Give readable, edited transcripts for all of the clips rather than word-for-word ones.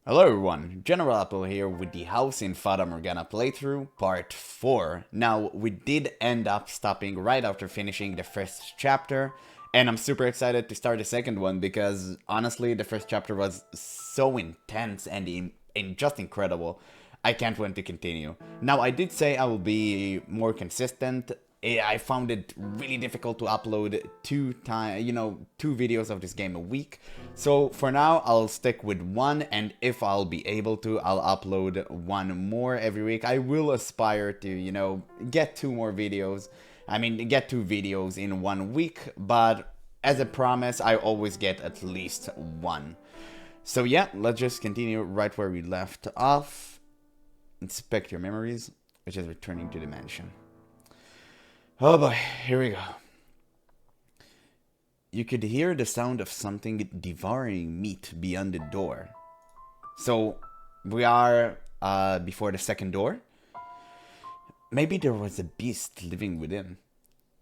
Hello everyone, GeneralApple here with the House in Fata Morgana playthrough, part 4. Now, we did end up stopping right after finishing the first chapter, and I'm super excited to start the second one because, honestly, the first chapter was so intense and just incredible. I can't wait to continue. Now, I did say I will be more consistent. I found it really difficult to upload two videos of this game a week. So for now, I'll stick with one, and if I'll be able to, I'll upload one more every week. I will aspire to, get two more videos. Get two videos in 1 week, but as a promise, I always get at least one. So yeah, let's just continue right where we left off. Inspect your memories, which is returning to the mansion. Oh boy, here we go. You could hear the sound of something devouring meat beyond the door. So, we are before the second door. Maybe there was a beast living within.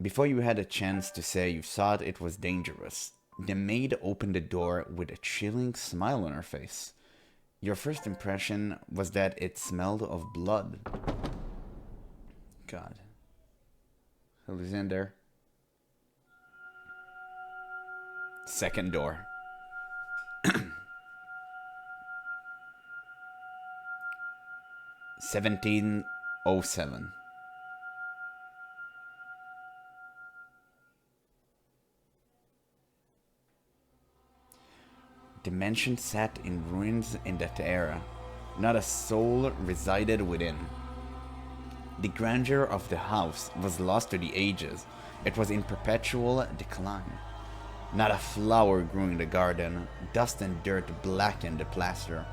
Before you had a chance to say you thought it was dangerous, the maid opened the door with a chilling smile on her face. Your first impression was that it smelled of blood. God. Who is in there? Second door. 1707. The mansion sat in ruins in that era. Not a soul resided within. The grandeur of the house was lost to the ages. It was in perpetual decline. Not a flower grew in the garden. Dust and dirt blackened the plaster.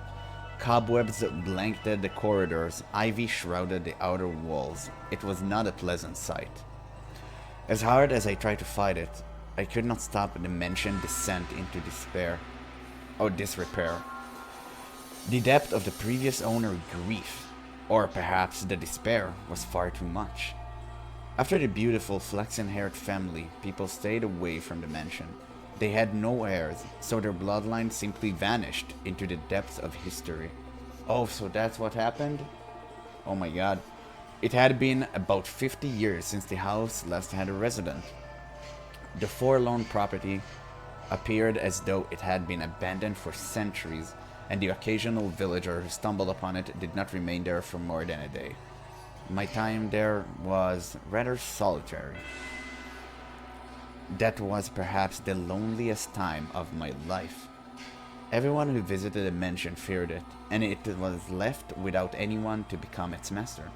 Cobwebs blanketed the corridors. Ivy shrouded the outer walls. It was not a pleasant sight. As hard as I tried to fight it, I could not stop the mentioned descent into despair. Or disrepair. The depth of the previous owner's grief, or perhaps the despair, was far too much. After the beautiful flaxen-haired family, people stayed away from the mansion. They had no heirs, so their bloodline simply vanished into the depths of history. Oh, so that's what happened? Oh my god. It had been about 50 years since the house last had a resident. The forlorn property appeared as though it had been abandoned for centuries, and the occasional villager who stumbled upon it did not remain there for more than a day. My time there was rather solitary. That was perhaps the loneliest time of my life. Everyone who visited the mansion feared it, and it was left without anyone to become its master.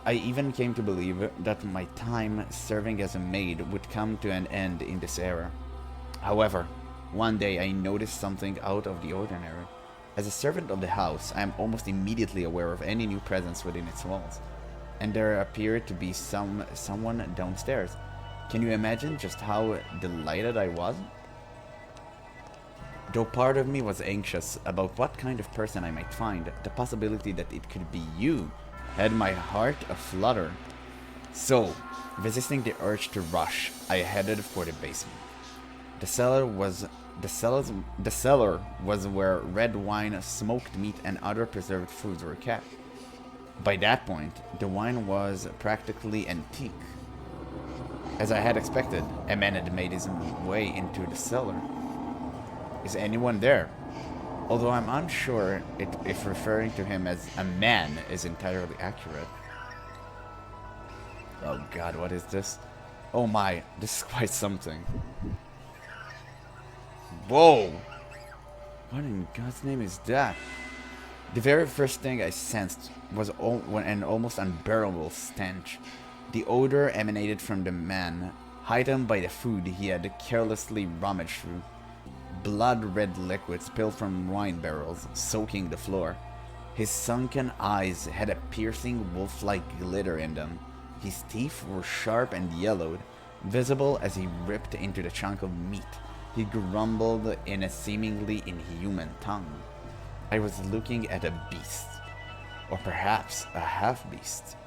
I even came to believe that my time serving as a maid would come to an end in this era. However, one day I noticed something out of the ordinary. As a servant of the house, I am almost immediately aware of any new presence within its walls. And there appeared to be someone downstairs. Can you imagine just how delighted I was? Though part of me was anxious about what kind of person I might find, the possibility that it could be you had my heart aflutter. So, resisting the urge to rush, I headed for the basement. The cellar was where red wine, smoked meat, and other preserved foods were kept. By that point, the wine was practically antique. As I had expected, a man had made his way into the cellar. Is anyone there? Although I'm unsure if referring to him as a man is entirely accurate. Oh god, what is this? Oh my, this is quite something. Whoa! What in God's name is that? The very first thing I sensed was an almost unbearable stench. The odor emanated from the man, heightened by the food he had carelessly rummaged through. Blood-red liquid spilled from wine barrels, soaking the floor. His sunken eyes had a piercing wolf-like glitter in them. His teeth were sharp and yellowed, visible as he ripped into the chunk of meat. He grumbled in a seemingly inhuman tongue. I was looking at a beast. Or perhaps a half-beast.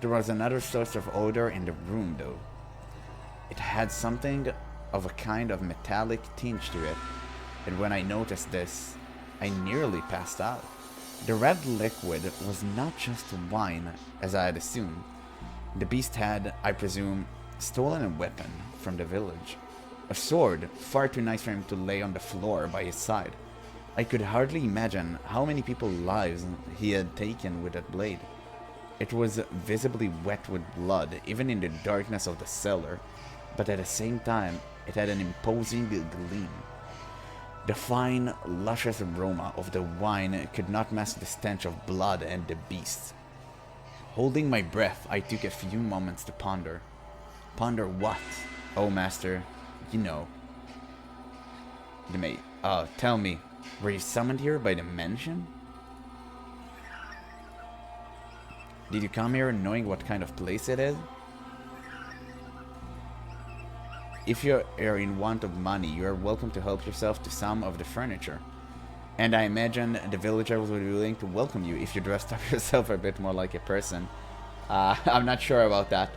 There was another source of odor in the room, though. It had something of a kind of metallic tinge to it, and when I noticed this, I nearly passed out. The red liquid was not just wine, as I had assumed. The beast had, I presume, stolen a weapon from the village. A sword, far too nice for him to lay on the floor by his side. I could hardly imagine how many people's lives he had taken with that blade. It was visibly wet with blood, even in the darkness of the cellar, but at the same time, it had an imposing gleam. The fine, luscious aroma of the wine could not mask the stench of blood and the beast. Holding my breath, I took a few moments to ponder. Ponder what? Oh, master, you know. The mate. Tell me, were you summoned here by the mansion? Did you come here knowing what kind of place it is? If you are in want of money, you are welcome to help yourself to some of the furniture. And I imagine the villagers would be willing to welcome you if you dressed up yourself a bit more like a person. I'm not sure about that.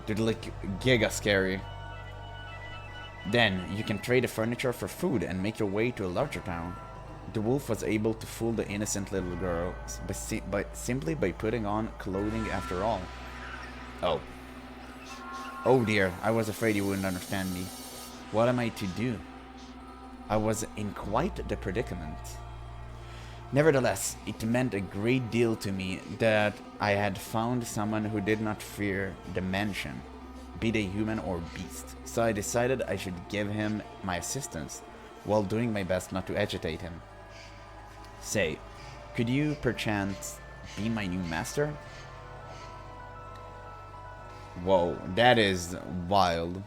Dude, look giga scary. Then, you can trade the furniture for food and make your way to a larger town. The wolf was able to fool the innocent little girl simply by putting on clothing after all. Oh. Oh dear, I was afraid you wouldn't understand me. What am I to do? I was in quite the predicament. Nevertheless, it meant a great deal to me that I had found someone who did not fear the mansion, be they human or beast, so I decided I should give him my assistance, while doing my best not to agitate him. Say, could you perchance be my new master? Whoa, that is wild.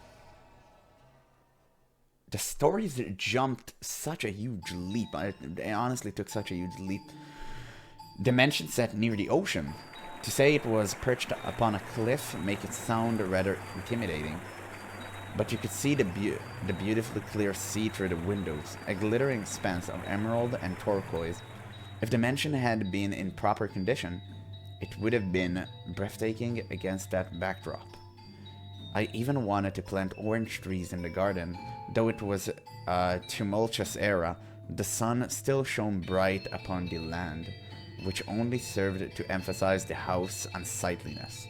The stories jumped such a huge leap. It honestly took such a huge leap. The mansion set near the ocean. To say it was perched upon a cliff make it sound rather intimidating. But you could see the beautifully clear sea through the windows, a glittering expanse of emerald and turquoise. If the mansion had been in proper condition, it would have been breathtaking against that backdrop. I even wanted to plant orange trees in the garden. Though it was a tumultuous era, the sun still shone bright upon the land, which only served to emphasize the house's unsightliness.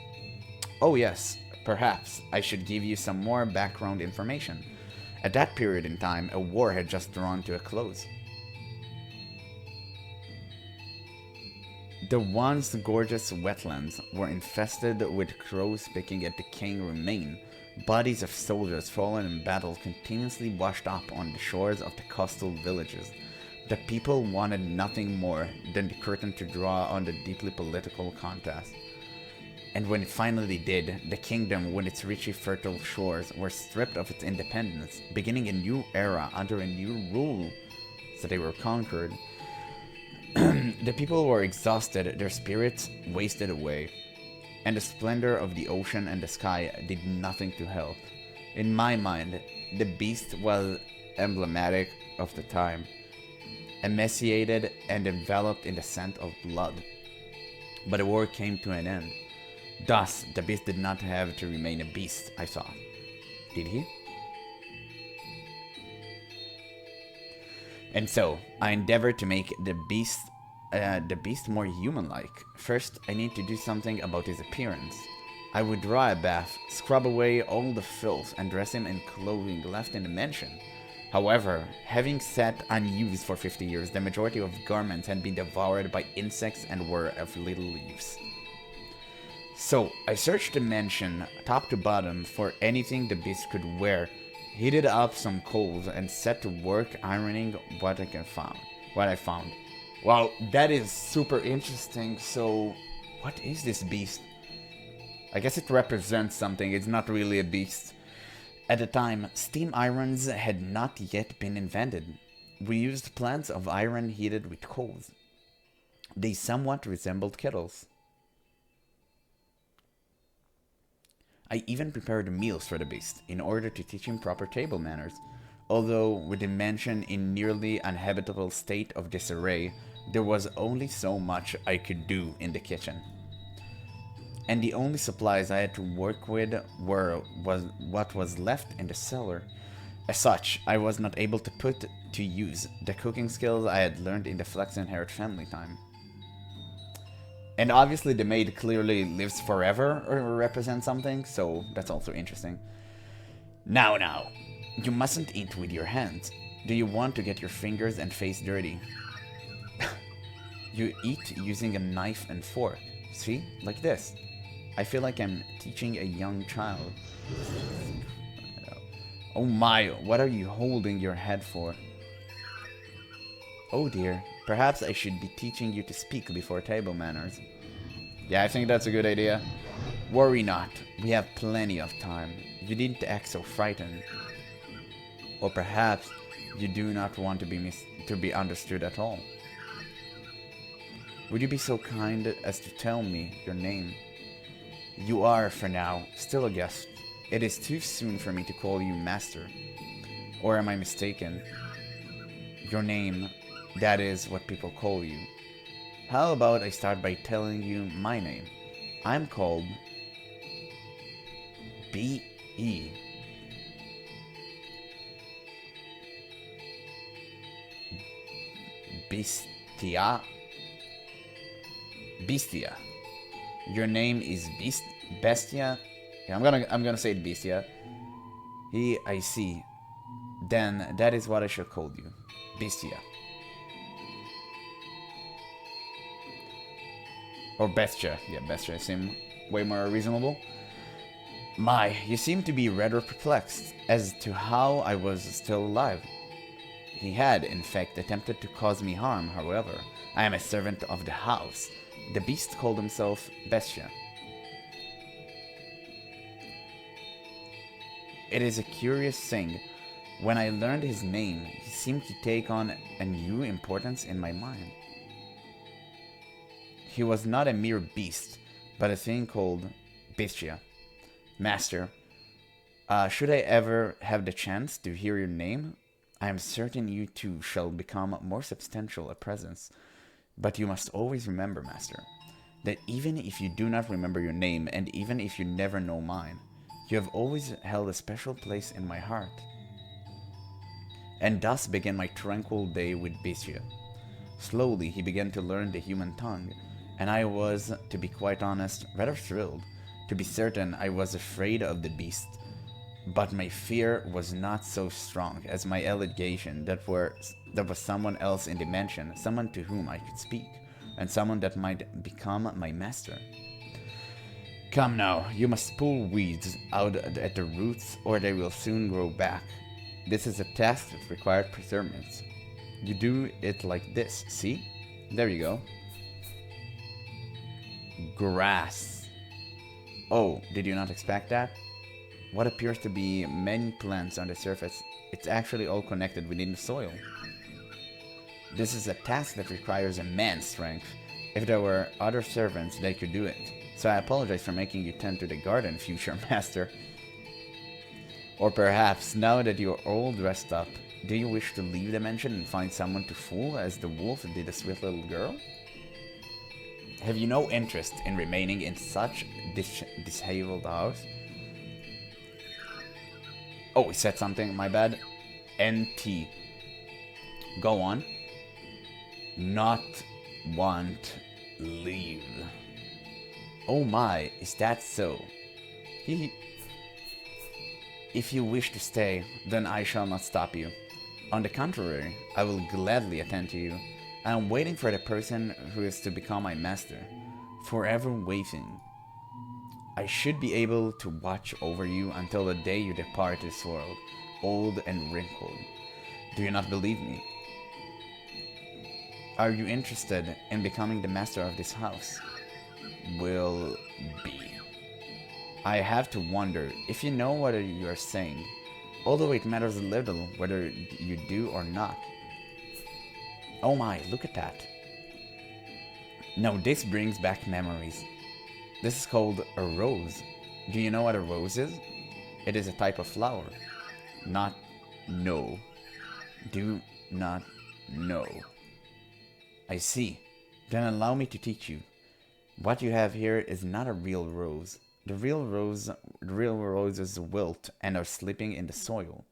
Oh yes, perhaps I should give you some more background information. At that period in time, a war had just drawn to a close. The once gorgeous wetlands were infested with crows picking at decaying remains. Bodies of soldiers fallen in battle continuously washed up on the shores of the coastal villages. The people wanted nothing more than the curtain to draw on the deeply political contest. And when it finally did, the kingdom with its richly fertile shores were stripped of its independence, beginning a new era under a new rule. So they were conquered. The people were exhausted, their spirits wasted away, and the splendor of the ocean and the sky did nothing to help. In my mind, the beast was emblematic of the time, emaciated and enveloped in the scent of blood. But the war came to an end. Thus, the beast did not have to remain a beast, I thought. Did he? And so, I endeavored to make the beast more human-like. First, I need to do something about his appearance. I would draw a bath, scrub away all the filth, and dress him in clothing left in the mansion. However, having sat unused for 50 years, the majority of garments had been devoured by insects and were of little use. So, I searched the mansion, top to bottom, for anything the beast could wear, heated up some coals, and set to work ironing what I found. Wow, that is super interesting. So, what is this beast? I guess it represents something. It's not really a beast. At the time, steam irons had not yet been invented. We used plants of iron heated with coals. They somewhat resembled kettles. I even prepared meals for the beast in order to teach him proper table manners. Although, with the mansion in nearly uninhabitable state of disarray, there was only so much I could do in the kitchen. And the only supplies I had to work with was what was left in the cellar. As such, I was not able to put to use the cooking skills I had learned in the Flex Inherit family time. And obviously the maid clearly lives forever or represents something, so that's also interesting. Now, you mustn't eat with your hands. Do you want to get your fingers and face dirty? You eat using a knife and fork. See? Like this. I feel like I'm teaching a young child. Oh my, what are you holding your head for? Oh dear, perhaps I should be teaching you to speak before table manners. Yeah, I think that's a good idea. Worry not, we have plenty of time. You needn't act so frightened. Or perhaps you do not want to be understood at all. Would you be so kind as to tell me your name? You are, for now, still a guest. It is too soon for me to call you master. Or am I mistaken? Your name, that is what people call you. How about I start by telling you my name? I'm called B.E. Bestia. Bestia. Your name is Bestia? Yeah, I'm gonna say it Bestia. I see. Then that is what I shall call you. Bestia. Or Bestia. Yeah, Bestia seem way more reasonable. My, you seem to be rather perplexed as to how I was still alive. He had, in fact, attempted to cause me harm, however. I am a servant of the house. The beast called himself Bestia. It is a curious thing. When I learned his name, he seemed to take on a new importance in my mind. He was not a mere beast, but a thing called Bestia. Master, should I ever have the chance to hear your name, I am certain you too shall become more substantial a presence. But you must always remember, Master, that even if you do not remember your name, and even if you never know mine, you have always held a special place in my heart. And thus began my tranquil day with Bestia. Slowly he began to learn the human tongue, and I was, to be quite honest, rather thrilled. To be certain, I was afraid of the beast, but my fear was not so strong as my allegation that was someone else in the mansion, someone to whom I could speak, and someone that might become my master. Come now, you must pull weeds out at the roots, or they will soon grow back. This is a task that required perseverance. You do it like this, see? There you go. Grass. Oh, did you not expect that? What appears to be many plants on the surface, it's actually all connected within the soil. This is a task that requires immense strength. If there were other servants, they could do it. So I apologize for making you tend to the garden, future master. Or perhaps, now that you're all dressed up, do you wish to leave the mansion and find someone to fool as the wolf did a sweet little girl? Have you no interest in remaining in such disheveled house? Oh, he said something, my bad. NT. Go on. Not want leave. Oh my, is that so? If you wish to stay, then I shall not stop you. On the contrary, I will gladly attend to you. I am waiting for the person who is to become my master. Forever waiting. I should be able to watch over you until the day you depart this world, old and wrinkled. Do you not believe me? Are you interested in becoming the master of this house? Will be. I have to wonder if you know what you are saying, although it matters little whether you do or not. Oh my, look at that. Now this brings back memories. This is called a rose. Do you know what a rose is? It is a type of flower. Not know. Do not know. I see. Then allow me to teach you. What you have here is not a real rose. The real roses wilt and are sleeping in the soil.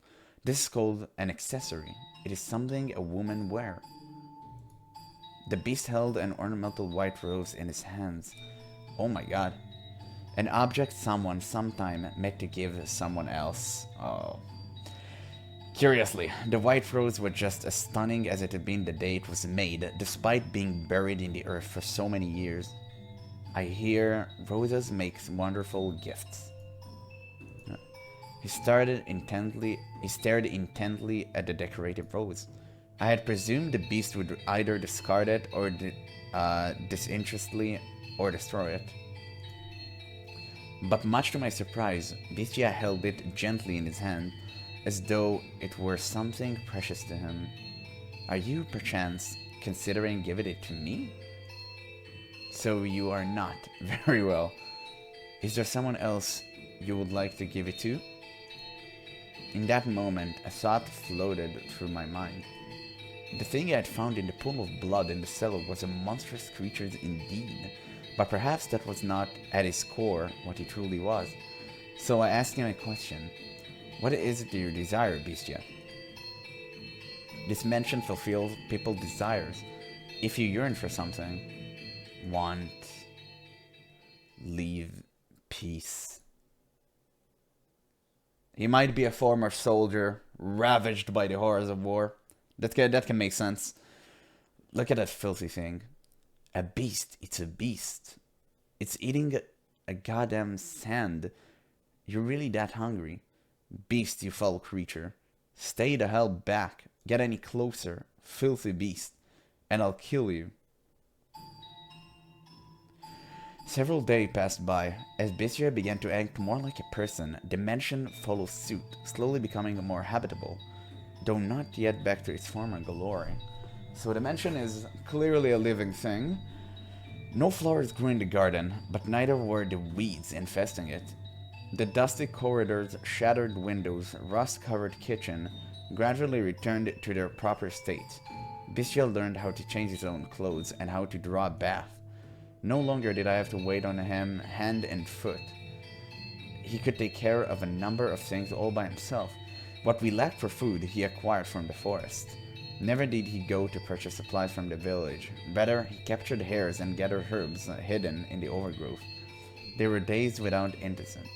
This is called an accessory. It is something a woman wear. The beast held an ornamental white rose in his hands. Oh my god. An object someone sometime meant to give someone else. Oh. Curiously, the white rose was just as stunning as it had been the day it was made, despite being buried in the earth for so many years. I hear roses make wonderful gifts. He stared intently at the decorated rose. I had presumed the beast would either discard it or disinterestedly or destroy it. But much to my surprise, Bestia held it gently in his hand, as though it were something precious to him. Are you, perchance, considering giving it to me? So you are not. Very well. Is there someone else you would like to give it to? In that moment, a thought floated through my mind. The thing I had found in the pool of blood in the cellar was a monstrous creature indeed, but perhaps that was not, at his core, what he truly was. So I asked him a question. What is it you desire, Bestia? This mention fulfills people's desires. If you yearn for something, want, leave, peace. He might be a former soldier, ravaged by the horrors of war. That can make sense. Look at that filthy thing. A beast. It's a beast. It's eating a goddamn sand. You're really that hungry? Beast, you foul creature. Stay the hell back. Get any closer, filthy beast, and I'll kill you. Several days passed by. As Bestia began to act more like a person, the mansion followed suit, slowly becoming more habitable, though not yet back to its former glory. So the mansion is clearly a living thing. No flowers grew in the garden, but neither were the weeds infesting it. The dusty corridors, shattered windows, rust-covered kitchen gradually returned to their proper state. Bestia learned how to change his own clothes and how to draw a bath. No longer did I have to wait on him hand and foot. He could take care of a number of things all by himself. What we lacked for food, he acquired from the forest. Never did he go to purchase supplies from the village. Rather, he captured hares and gathered herbs hidden in the overgrowth. There were days without incident.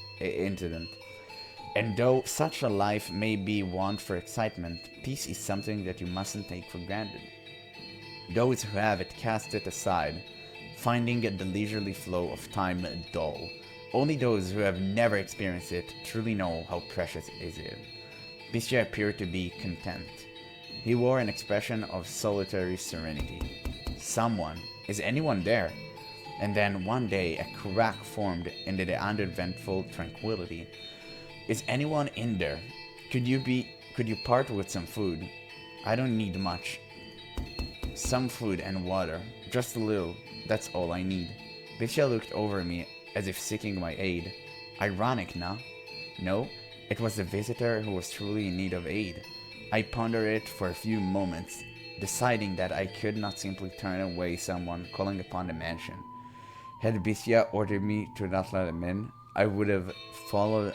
And though such a life may be one for excitement, peace is something that you mustn't take for granted. Those who have it cast it aside, finding the leisurely flow of time dull. Only those who have never experienced it truly know how precious it is. Bestia appeared to be content. He wore an expression of solitary serenity. Someone, is anyone there? And then one day a crack formed into the uneventful tranquility. Is anyone in there? Could you part with some food? I don't need much. Some food and water. Just a little. That's all I need. Bestia looked over me as if seeking my aid. Ironic, nah? No, it was the visitor who was truly in need of aid. I pondered it for a few moments, deciding that I could not simply turn away someone calling upon the mansion. Had Bestia ordered me to not let him in, I would have followed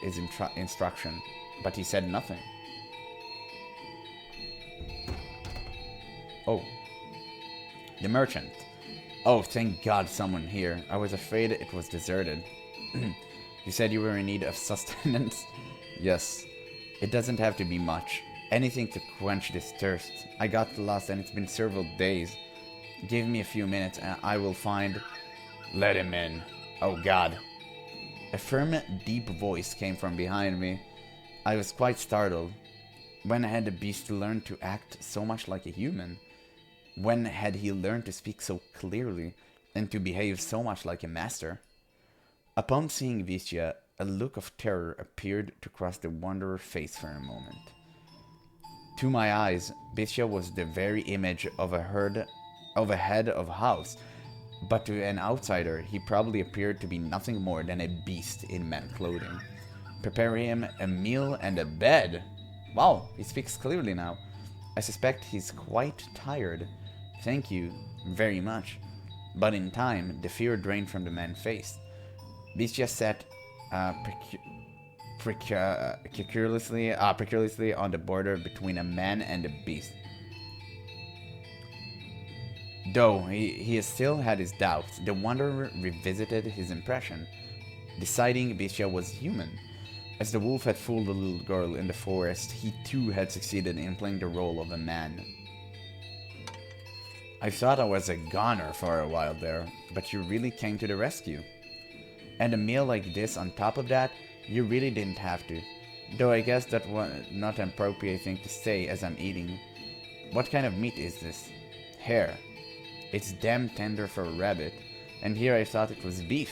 his instruction, but he said nothing. Oh. The merchant. Oh, thank God someone here. I was afraid it was deserted. You said you were in need of sustenance? Yes. It doesn't have to be much. Anything to quench this thirst. I got lost and it's been several days. Give me a few minutes and I will find... Let him in. Oh God. A firm, deep voice came from behind me. I was quite startled. When had the beast learned to act so much like a human? When had he learned to speak so clearly and to behave so much like a master? Upon seeing Bestia, a look of terror appeared to cross the wanderer's face for a moment. To my eyes, Bestia was the very image of a head of house, but to an outsider, he probably appeared to be nothing more than a beast in man clothing. Prepare him a meal and a bed. Wow, he speaks clearly now. I suspect he's quite tired. Thank you very much. But in time, the fear drained from the man's face. Bestia sat precariously on the border between a man and a beast. Though he still had his doubts, the wanderer revisited his impression, deciding Bisha was human. As the wolf had fooled the little girl in the forest, he too had succeeded in playing the role of a man. I thought I was a goner for a while there, but you really came to the rescue. And a meal like this on top of that, you really didn't have to. Though I guess that was not an appropriate thing to say as I'm eating. What kind of meat is this? Hare. It's damn tender for a rabbit, and here I thought it was beef.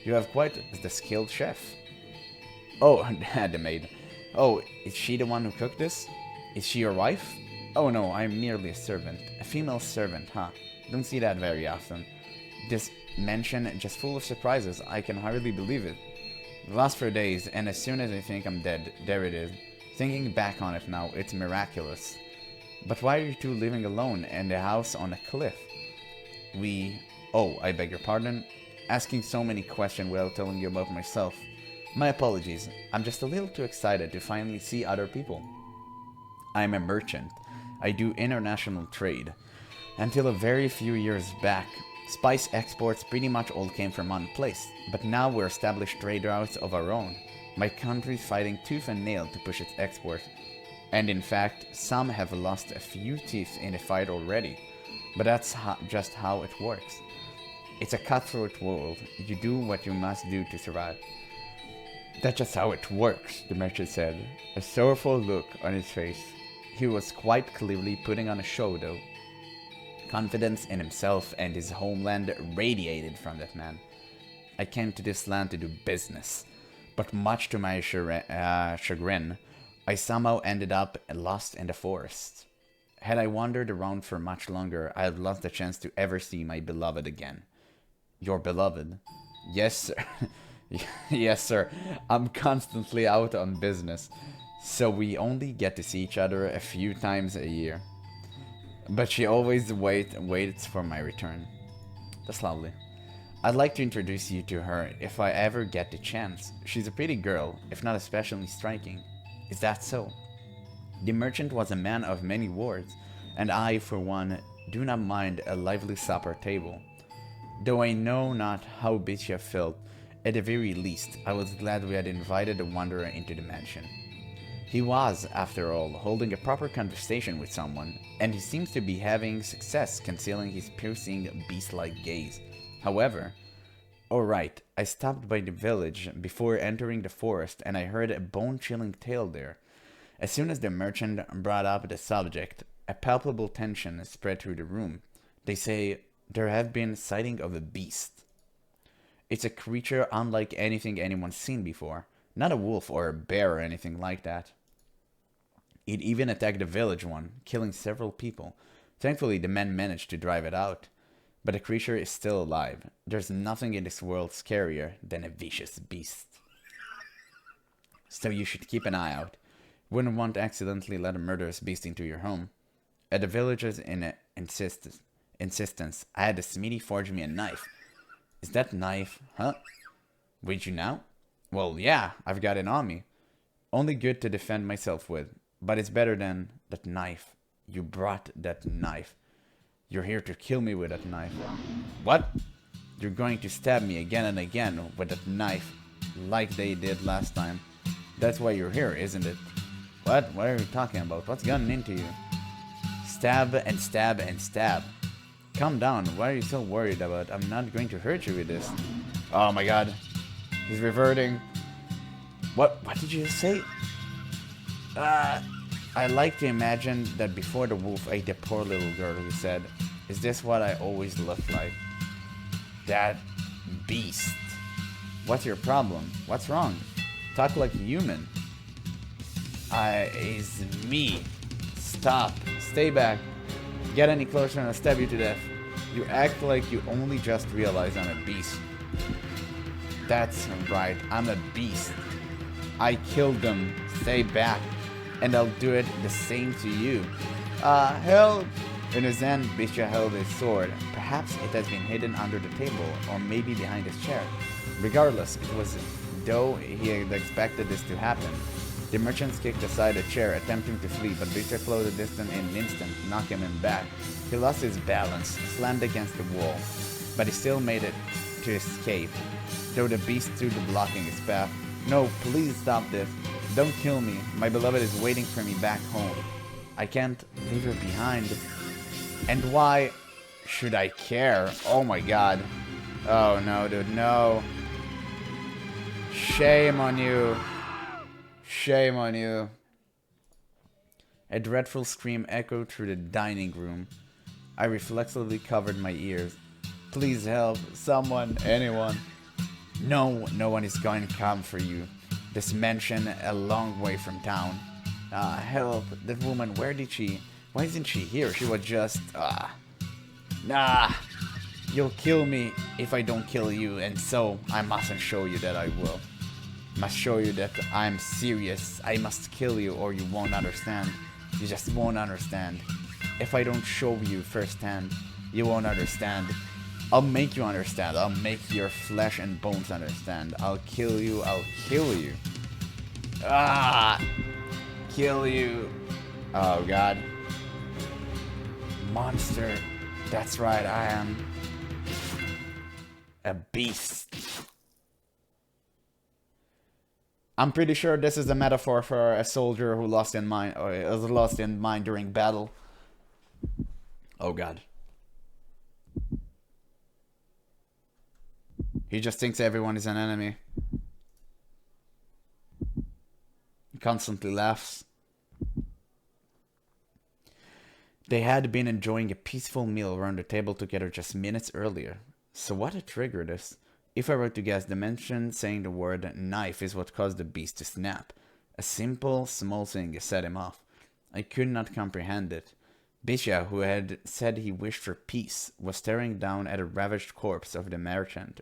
You have quite the skilled chef. Oh, the maid. Oh, is she the one who cooked this? Is she your wife? Oh no, I'm merely a servant. A female servant, huh? Don't see that very often. This mansion just full of surprises, I can hardly believe it. Lost for days, and as soon as I think I'm dead, there it is. Thinking back on it now, it's miraculous. But why are you two living alone in the house on a cliff? Oh, I beg your pardon? Asking so many questions without telling you about myself. My apologies, I'm just a little too excited to finally see other people. I'm a merchant. I do international trade. Until a very few years back, spice exports pretty much all came from one place, but now we're established trade routes of our own. My country's fighting tooth and nail to push its export. And in fact, some have lost a few teeth in the fight already. But that's just how it works. It's a cutthroat world. You do what you must do to survive. That's just how it works, the merchant said, a sorrowful look on his face. He was quite clearly putting on a show, though. Confidence in himself and his homeland radiated from that man. I came to this land to do business, but much to my chagrin, I somehow ended up lost in the forest. Had I wandered around for much longer, I had lost the chance to ever see my beloved again. Your beloved? Yes, sir. Yes, sir. I'm constantly out on business, so we only get to see each other a few times a year. But she always waits for my return. That's lovely. I'd like to introduce you to her if I ever get the chance. She's a pretty girl, if not especially striking. Is that so? The merchant was a man of many words, and I, for one, do not mind a lively supper table. Though I know not how Bitya felt, at the very least, I was glad we had invited the wanderer into the mansion. He was, after all, holding a proper conversation with someone, and he seems to be having success concealing his piercing, beast-like gaze. However, alright, I stopped by the village before entering the forest, and I heard a bone-chilling tale there. As soon as the merchant brought up the subject, a palpable tension spread through the room. They say there have been sighting of a beast. It's a creature unlike anything anyone's seen before. Not a wolf or a bear or anything like that. It even attacked the village one, killing several people. Thankfully, the men managed to drive it out. But the creature is still alive. There's nothing in this world scarier than a vicious beast. So you should keep an eye out. Wouldn't want to accidentally let a murderous beast into your home. At the villager's insistence, I had the Smithy forge me a knife. Is that knife, huh? Would you now? Well, yeah, I've got it on me. Only good to defend myself with. But it's better than that knife. You brought that knife. You're here to kill me with that knife. What? You're going to stab me again and again with that knife, like they did last time. That's why you're here, isn't it? What? What are you talking about? What's gotten into you? Stab and stab and stab. Calm down. Why are you so worried about? I'm not going to hurt you with this. Oh my god. He's reverting. What did you say? I like to imagine that before the wolf ate the poor little girl, he said, is this what I always look like? That beast. What's your problem? What's wrong? Talk like a human. It's me. Stop. Stay back. Get any closer and I'll stab you to death. You act like you only just realized I'm a beast. That's right, I'm a beast. I killed them. Stay back. And I'll do it the same to you. Help! In his hand, Bisha held his sword. Perhaps it has been hidden under the table, or maybe behind his chair. Regardless, it was though he had expected this to happen. The merchants kicked aside a chair, attempting to flee, but Beecher closed the distance in an instant, knocking him back. He lost his balance, slammed against the wall, but he still made it to escape, though the beast stood blocking his path. No, please stop this. Don't kill me. My beloved is waiting for me back home. I can't leave her behind. And why should I care? Oh my god. Oh no, dude, no. Shame on you. Shame on you. A dreadful scream echoed through the dining room. I reflexively covered my ears. Please help. Someone. Anyone. No, no one is going to come for you. This mansion a long way from town. Help. That woman, where did she... Why isn't she here? She was just... Nah. You'll kill me if I don't kill you, and so I mustn't show you that I will. Must show you that I'm serious. I must kill you or you won't understand. You just won't understand. If I don't show you firsthand, you won't understand. I'll make you understand. I'll make your flesh and bones understand. I'll kill you. I'll kill you. Kill you. Oh god. Monster. That's right, I am a beast. I'm pretty sure this is a metaphor for a soldier who lost in mind, or is lost in mind during battle. Oh god. He just thinks everyone is an enemy. He constantly laughs. They had been enjoying a peaceful meal around the table together just minutes earlier. So what had triggered this? If I were to guess, the mention saying the word knife is what caused the beast to snap. A simple, small thing set him off. I could not comprehend it. Bisha, who had said he wished for peace, was staring down at a ravaged corpse of the merchant,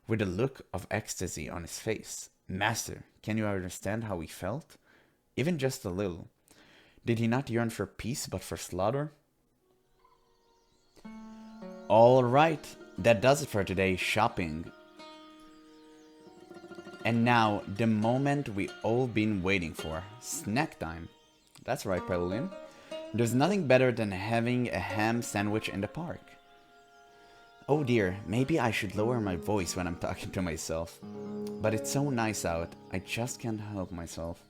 with a look of ecstasy on his face. Master, can you understand how he felt? Even just a little. Did he not yearn for peace, but for slaughter? All right, that does it for today's shopping. And now, the moment we all been waiting for. Snack time. That's right, Pauline. There's nothing better than having a ham sandwich in the park. Oh dear, maybe I should lower my voice when I'm talking to myself. But it's so nice out, I just can't help myself.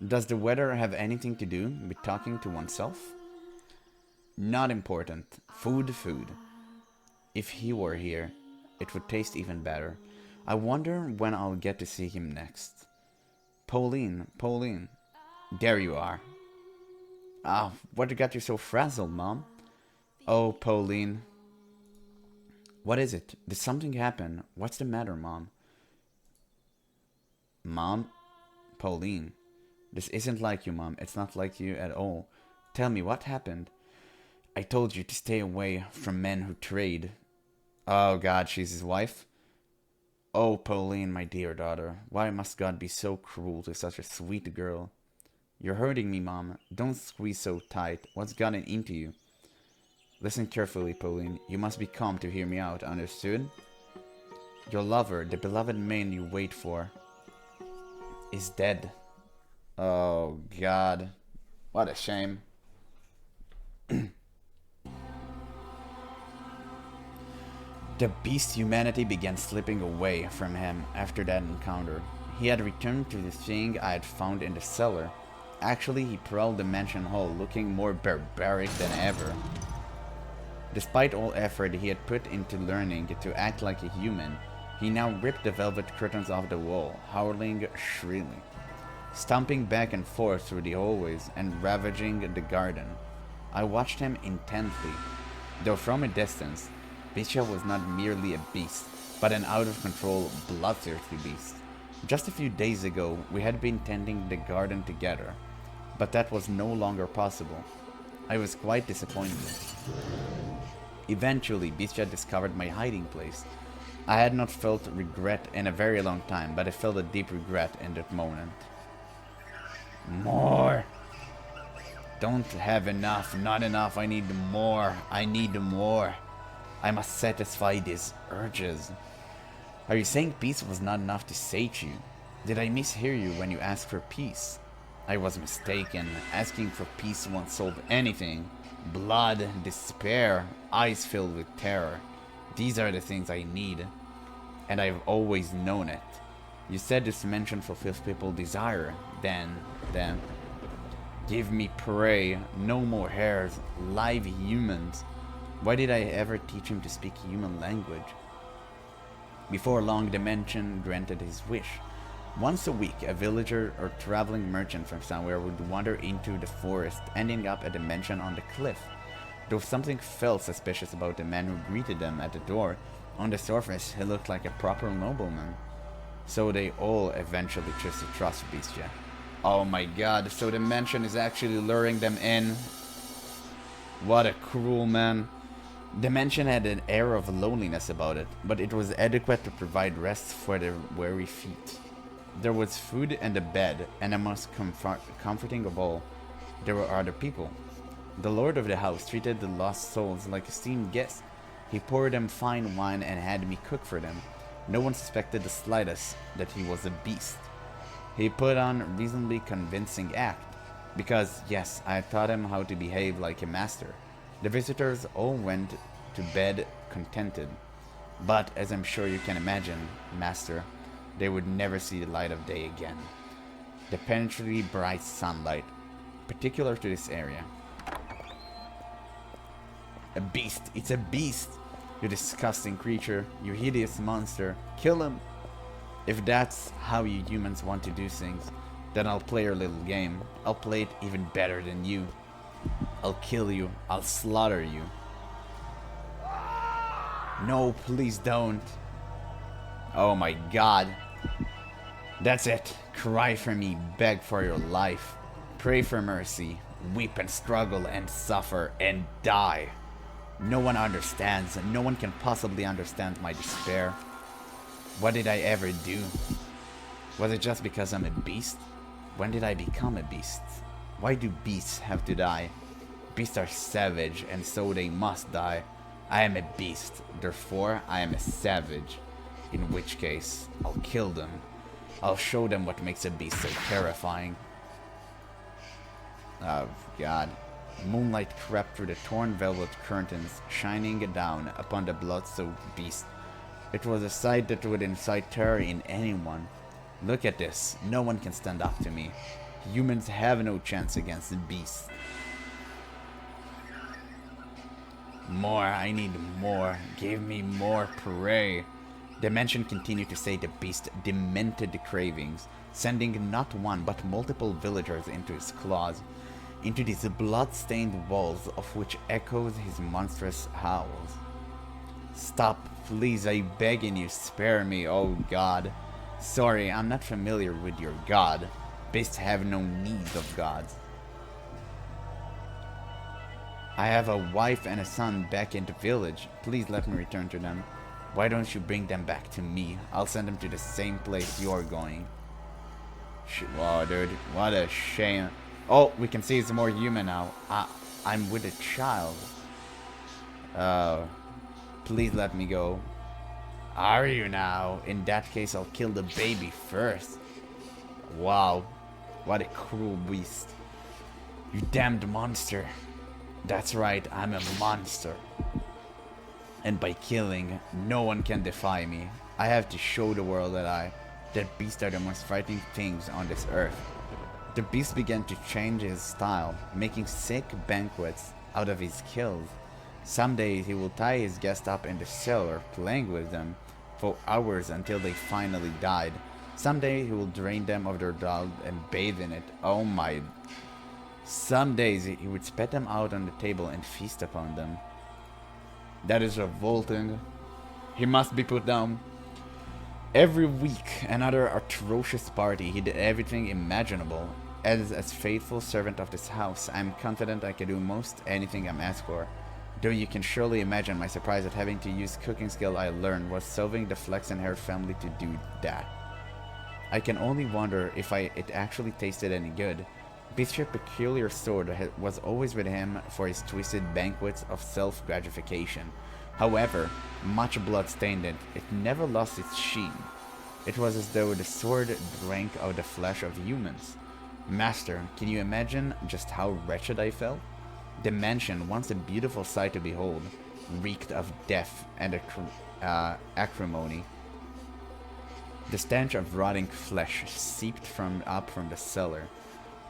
Does the weather have anything to do with talking to oneself? Not important. Food. If he were here, it would taste even better. I wonder when I'll get to see him next. Pauline. There you are. What got you so frazzled, Mom? Oh, Pauline. What is it? Did something happen? What's the matter, Mom? Mom? Pauline. This isn't like you, Mom. It's not like you at all. Tell me, what happened? I told you to stay away from men who trade. Oh, God, she's his wife? Oh, Pauline, my dear daughter. Why must God be so cruel to such a sweet girl? You're hurting me, Mom. Don't squeeze so tight. What's gotten into you? Listen carefully, Pauline. You must be calm to hear me out, understood? Your lover, the beloved man you wait for, is dead. Oh, God. What a shame. The beast humanity began slipping away from him after that encounter. He had returned to the thing I had found in the cellar. Actually, he prowled the mansion hall looking more barbaric than ever. Despite all effort he had put into learning to act like a human, he now ripped the velvet curtains off the wall, howling shrilly, stomping back and forth through the hallways and ravaging the garden. I watched him intently, though from a distance. Bisha was not merely a beast, but an out-of-control, bloodthirsty beast. Just a few days ago, we had been tending the garden together, but that was no longer possible. I was quite disappointed. Eventually, Bisha discovered my hiding place. I had not felt regret in a very long time, but I felt a deep regret in that moment. More! Don't have enough, not enough, I need more, I need more. I must satisfy these urges. Are you saying peace was not enough to sate you? Did I mishear you when you asked for peace? I was mistaken. Asking for peace won't solve anything. Blood, despair, eyes filled with terror. These are the things I need. And I've always known it. You said this dimension fulfills people's desire. Then, give me prey, no more hairs, live humans. Why did I ever teach him to speak human language? Before long, Dimension granted his wish. Once a week, a villager or traveling merchant from somewhere would wander into the forest, ending up at Dimension on the cliff. Though something felt suspicious about the man who greeted them at the door, on the surface he looked like a proper nobleman. So they all eventually chose to trust Beastia. Oh my god, so the mansion is actually luring them in. What a cruel man. The mansion had an air of loneliness about it, but it was adequate to provide rest for their weary feet. There was food and a bed, and the most comforting of all, there were other people. The lord of the house treated the lost souls like esteemed guests. He poured them fine wine and had me cook for them. No one suspected the slightest that he was a beast. He put on a reasonably convincing act, because, yes, I taught him how to behave like a master. The visitors all went to bed contented. But, as I'm sure you can imagine, master, they would never see the light of day again. The penetrantly bright sunlight, particular to this area. A beast! It's a beast! You disgusting creature, you hideous monster, kill him! If that's how you humans want to do things, then I'll play your little game. I'll play it even better than you. I'll kill you, I'll slaughter you. No, please don't. Oh my god. That's it. Cry for me, beg for your life. Pray for mercy, weep and struggle and suffer and die. No one understands, and no one can possibly understand my despair. What did I ever do? Was it just because I'm a beast? When did I become a beast? Why do beasts have to die? Beasts are savage, and so they must die. I am a beast, therefore I am a savage. In which case, I'll kill them. I'll show them what makes a beast so terrifying. Oh, God. Moonlight crept through the torn velvet curtains, shining down upon the blood-soaked beast. It was a sight that would incite terror in anyone. Look at this. No one can stand up to me. Humans have no chance against the beast. More. I need more. Give me more prey. Dimension continued to say the beast demented the cravings, sending not one but multiple villagers into his claws, into these blood-stained walls of which echoes his monstrous howls. Stop, please, I beg in you, spare me, oh god. Sorry, I'm not familiar with your god. Beasts have no need of gods. I have a wife and a son back in the village. Please let me return to them. Why don't you bring them back to me? I'll send them to the same place you're going. Wow, dude, what a shame. Oh, we can see it's more human now. I'm with a child. Please let me go. Are you now? In that case, I'll kill the baby first. Wow, what a cruel beast. You damned monster. That's right, I'm a monster. And by killing, no one can defy me. I have to show the world that beasts are the most frightening things on this earth. The beast began to change his style, making sick banquets out of his kills. Some days he will tie his guests up in the cellar, playing with them for hours until they finally died. Some days he will drain them of their blood and bathe in it. Oh my. Some days he would spread them out on the table and feast upon them. That is revolting. He must be put down. Every week, another atrocious party. He did everything imaginable. As a faithful servant of this house, I'm confident I can do most anything I'm asked for. Though you can surely imagine my surprise at having to use cooking skill I learned was solving the flaxen-haired family to do that. I can only wonder if it actually tasted any good. Beast's peculiar sword was always with him for his twisted banquets of self-gratification. However, much blood stained it, it never lost its sheen. It was as though the sword drank out the flesh of humans. Master, can you imagine just how wretched I felt? The mansion, once a beautiful sight to behold, reeked of death and acrimony. The stench of rotting flesh seeped up from the cellar.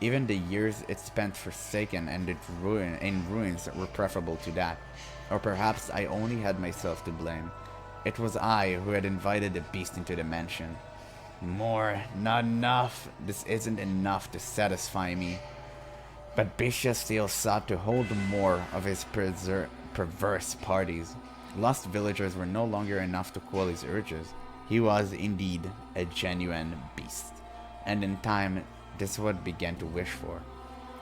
Even the years it spent forsaken and in ruins were preferable to that. Or perhaps I only had myself to blame. It was I who had invited the beast into the mansion. More, not enough. This isn't enough to satisfy me. But Bisha still sought to hold more of his perverse parties. Lost villagers were no longer enough to quell his urges. He was indeed a genuine beast. And in time, this is what I began to wish for.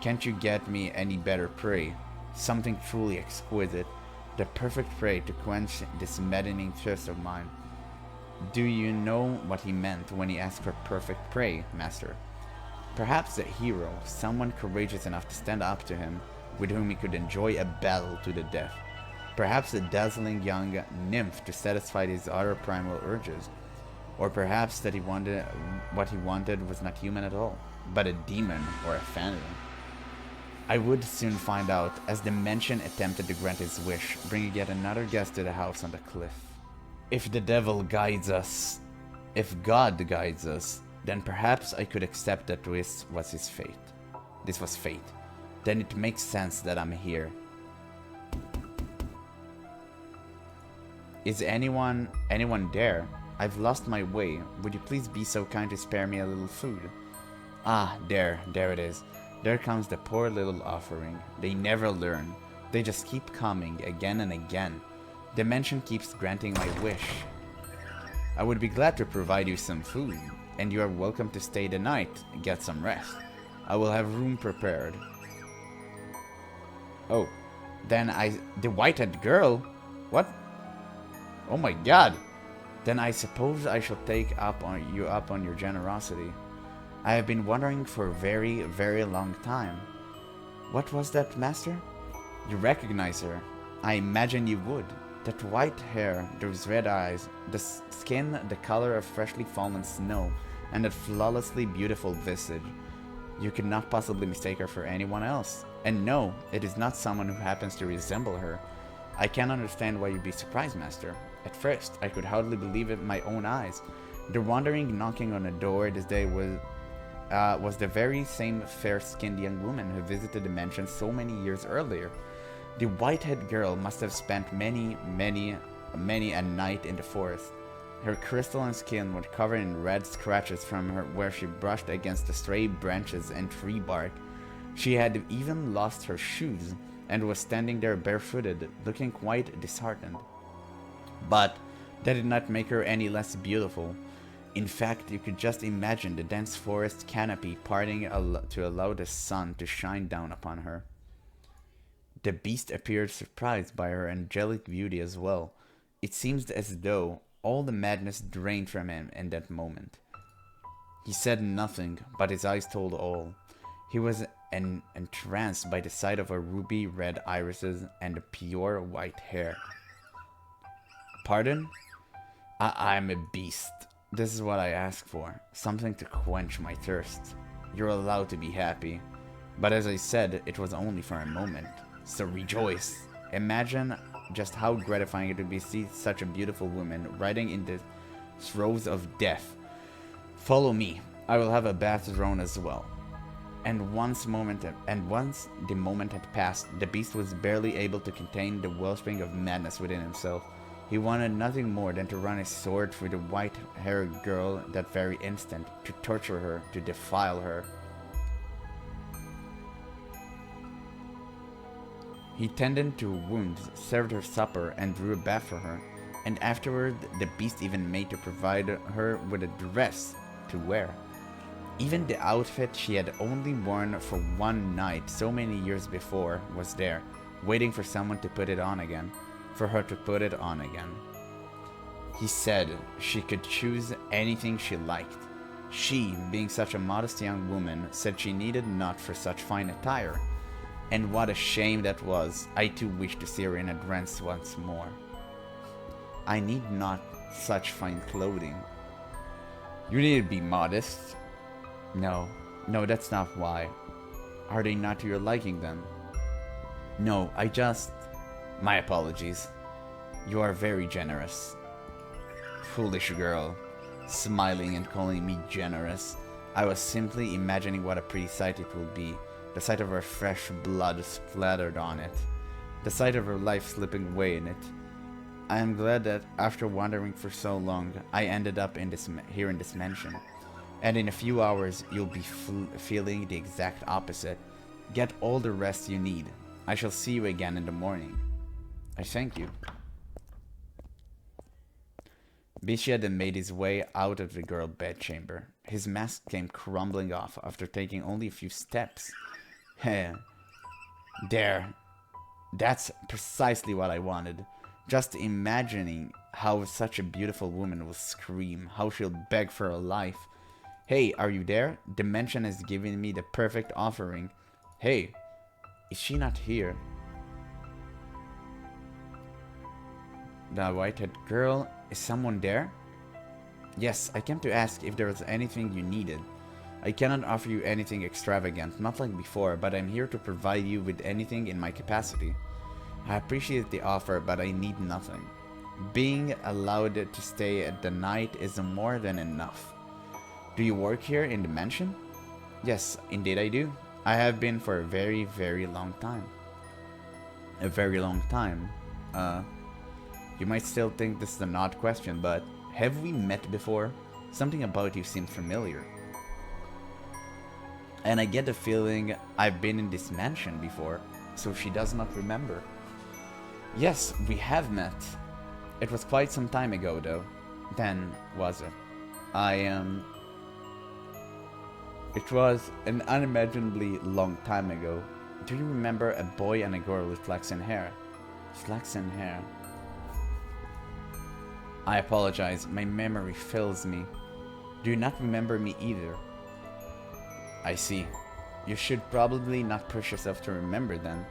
Can't you get me any better prey? Something truly exquisite. The perfect prey to quench this maddening thirst of mine. Do you know what he meant when he asked for perfect prey, Master? Perhaps a hero, someone courageous enough to stand up to him, with whom he could enjoy a battle to the death. Perhaps a dazzling young nymph to satisfy his other primal urges. Or perhaps that what he wanted was not human at all, but a demon or a phantom. I would soon find out, as the mansion attempted to grant his wish, bringing yet another guest to the house on the cliff. If the devil guides us, if God guides us, then perhaps I could accept that this was his fate. This was fate. Then it makes sense that I'm here. Is anyone there? I've lost my way. Would you please be so kind to spare me a little food? Ah, there it is. There comes the poor little offering. They never learn. They just keep coming again and again. The mansion keeps granting my wish. I would be glad to provide you some food, and you are welcome to stay the night and get some rest. I will have room prepared. Oh, then the white-haired girl? What? Oh my god. Then I suppose I shall take you up on your generosity. I have been wondering for a very, very long time. What was that, Master? You recognize her. I imagine you would. That white hair, those red eyes, the skin the color of freshly fallen snow, and that flawlessly beautiful visage. You could not possibly mistake her for anyone else. And no, it is not someone who happens to resemble her. I can't understand why you'd be surprised, Master. At first, I could hardly believe it my own eyes. The wandering knocking on the door this day was the very same fair-skinned young woman who visited the mansion so many years earlier. The white-haired girl must have spent many a night in the forest. Her crystalline skin was covered in red scratches from where she brushed against the stray branches and tree bark. She had even lost her shoes and was standing there barefooted, looking quite disheartened. But that did not make her any less beautiful. In fact, you could just imagine the dense forest canopy parting to allow the sun to shine down upon her. The beast appeared surprised by her angelic beauty as well. It seemed as though all the madness drained from him in that moment. He said nothing, but his eyes told all. He was entranced by the sight of her ruby-red irises and the pure white hair. Pardon? I'm a beast. This is what I ask for. Something to quench my thirst. You're allowed to be happy. But as I said, it was only for a moment. So rejoice. Imagine just how gratifying it would be to see such a beautiful woman riding in the throes of death. Follow me. I will have a bath thrown as well. And once the moment had passed, the beast was barely able to contain the wellspring of madness within himself. He wanted nothing more than to run his sword through the white-haired girl that very instant, to torture her, to defile her. He tended to wounds, served her supper, and drew a bath for her, and afterward the beast even made to provide her with a dress to wear. Even the outfit she had only worn for one night so many years before was there, waiting for someone to put it on again. For her to put it on again. He said she could choose anything she liked. She, being such a modest young woman, said she needed not for such fine attire. And what a shame that was. I too wished to see her in a dress once more. I need not such fine clothing. You need to be modest. No, no, that's not why. Are they not to your liking then? No, I just... My apologies. You are very generous. Foolish girl. Smiling and calling me generous. I was simply imagining what a pretty sight it would be. The sight of her fresh blood splattered on it. The sight of her life slipping away in it. I am glad that after wandering for so long, I ended up in here in this mansion. And in a few hours, you'll be feeling the exact opposite. Get all the rest you need. I shall see you again in the morning. I thank you. Bishia then made his way out of the girl bedchamber. His mask came crumbling off after taking only a few steps. There. That's precisely what I wanted. Just imagining how such a beautiful woman will scream, how she'll beg for her life. Hey, are you there? The mansion has given me the perfect offering. Hey, is she not here? The white-haired girl, is someone there? Yes, I came to ask if there was anything you needed. I cannot offer you anything extravagant, not like before, but I'm here to provide you with anything in my capacity. I appreciate the offer, but I need nothing. Being allowed to stay at the night is more than enough. Do you work here in the mansion? Yes, indeed I do. I have been for a very, very long time. A very long time. You might still think this is an odd question, but have we met before? Something about you seemed familiar. And I get the feeling I've been in this mansion before, so she does not remember. Yes, we have met. It was quite some time ago, though. Then, was it? It was an unimaginably long time ago. Do you remember a boy and a girl with flaxen hair? Flaxen hair. I apologize, my memory fails me. Do you not remember me either? I see. You should probably not push yourself to remember then.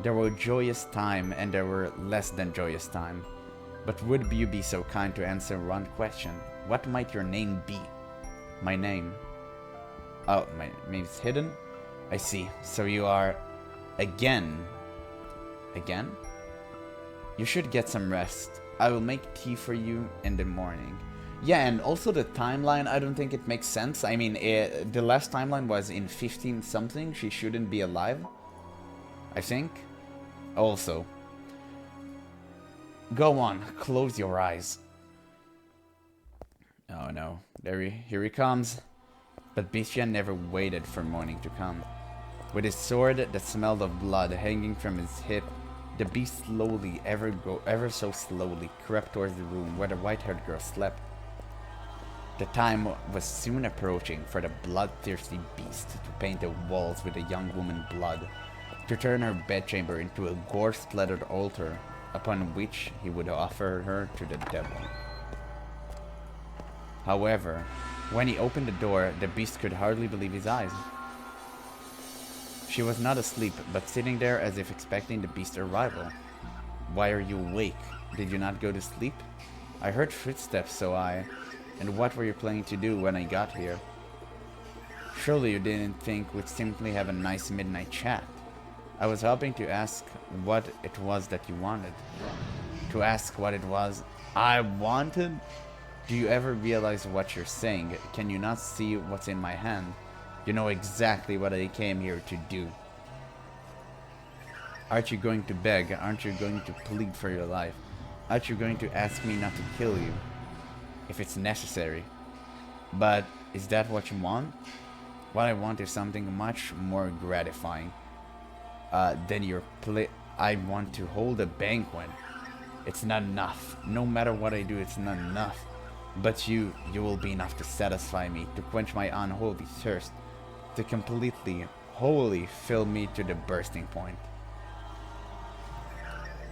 There were joyous time and there were less than joyous time. But would you be so kind to answer one question? What might your name be? My name? Oh, my name is hidden? I see. So you are... again. Again? You should get some rest. I will make tea for you in the morning. Yeah, and also the timeline, I don't think it makes sense. I mean, the last timeline was in 15 something. She shouldn't be alive, I think. Also, go on, close your eyes. Oh no, here he comes. But Bishia never waited for morning to come. With his sword that smelled of blood hanging from his hip, the beast slowly, ever so slowly, crept towards the room where the white-haired girl slept. The time was soon approaching for the bloodthirsty beast to paint the walls with the young woman's blood, to turn her bedchamber into a gore-splattered altar, upon which he would offer her to the devil. However, when he opened the door, the beast could hardly believe his eyes. She was not asleep, but sitting there as if expecting the beast's arrival. Why are you awake? Did you not go to sleep? I heard footsteps, so I... And what were you planning to do when I got here? Surely you didn't think we'd simply have a nice midnight chat. I was hoping to ask what it was that you wanted. To ask what it was I wanted? Do you ever realize what you're saying? Can you not see what's in my hand? You know exactly what I came here to do. Aren't you going to beg? Aren't you going to plead for your life? Aren't you going to ask me not to kill you? If it's necessary. But is that what you want? What I want is something much more gratifying than your I want to hold a banquet. It's not enough. No matter what I do, it's not enough. But you will be enough to satisfy me, to quench my unholy thirst, to completely, wholly fill me to the bursting point.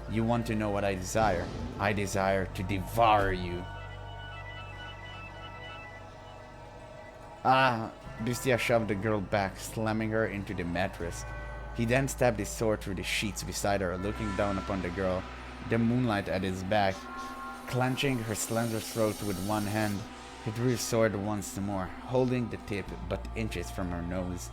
You want to know what I desire? I desire to devour you. Ah, Bishia shoved the girl back, slamming her into the mattress. He then stabbed his sword through the sheets beside her, looking down upon the girl, the moonlight at his back. Clenching her slender throat with one hand, he drew his sword once more, holding the tip but inches from her nose.